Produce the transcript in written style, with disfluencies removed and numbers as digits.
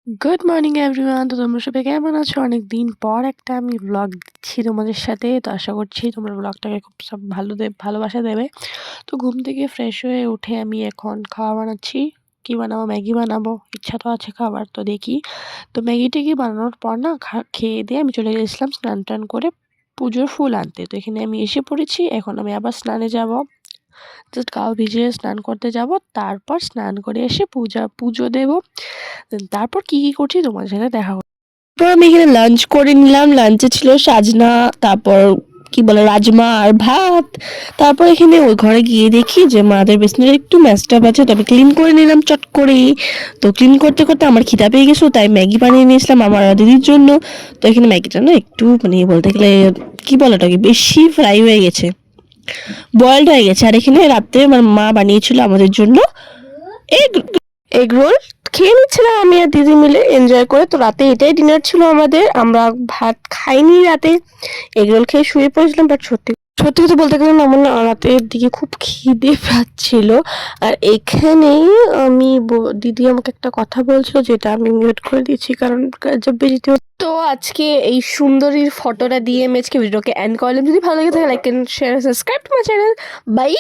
Good morning everyone. তো তোমরা সবাই কেমন আছো? অনেকদিন পর একটা আমি ব্লগ দিচ্ছি তোমাদের সাথে। তো আশা করছি তোমরা ব্লগটাকে খুব সব ভালোবাসা দেবে। তো ঘুম থেকে ফ্রেশ হয়ে উঠে আমি এখন খাওয়া বানাচ্ছি। কি বানাবো? ম্যাগি বানাবো। ইচ্ছা তো আছে খাবার, তো দেখি। তো ম্যাগি-ট্যাগি বানানোর পর না খেয়ে দিয়ে আমি চলে গেছিলাম স্নান-টান করে পুজোর ফুল আনতে। তো এখানে আমি এসে পড়েছি। এখন আমি আবার স্নানে যাবো। জাস্ট গা ভিজিয়ে স্নান করতে যাব। তারপর স্নান করে এসে পুজো দেব। তারপর কি করছি তোমাদের সাথে দেখা করব। তারপর আমি এখানে লাঞ্চ করে নিলাম। লাঞ্চে ছিল সাজনা, তারপর কি বলে রাজমা আর ভাত। তারপর এখানে ওই ঘরে গিয়ে দেখি যে মাদের বেসিনের একটু ম্যাশটাপ আছে, তবে ক্লিন করে নিলাম চট করেই। তো ক্লিন করতে করতে আমার খিদা পেয়ে গেছিলো, তাই ম্যাগি বানিয়ে নিয়েছিলাম আমার দিদির জন্য। তো এখানে ম্যাগিটা না একটু বলতে গেলে কি বলে ওটাকে বেশি ফ্রাই হয়ে গেছে, বয়েলড হয়ে গেছে। আর এখানে রাত্রে আমার মা বানিয়েছিল আমাদের জন্য এগ এগ রোল। খেয়ে নিচ্ছিলাম আমি আর দিদি মিলে এনজয় করে। তো রাতে এটাই ডিনার ছিল আমাদের। আমরা ভাত খাইনি রাতে, এগ রোল খেয়ে শুয়ে পড়েছিলাম। বাট সত্যি সত্যি কথা বলতে গেলে না, আমার না রাতের দিকে খুব খিদে পাচ্ছিল। আর এখানেই দিদি আমাকে একটা কথা বলছিল, যেটা আমি মিউট করে দিয়েছি কারণ জব বেজিতে। তো আজকে এই সুন্দরীর ফটোটা দিয়ে আমি আজকে ভিডিওকে এন্ড করলাম। যদি ভালো লাগে থাকে like and share subscribe to my channel. By.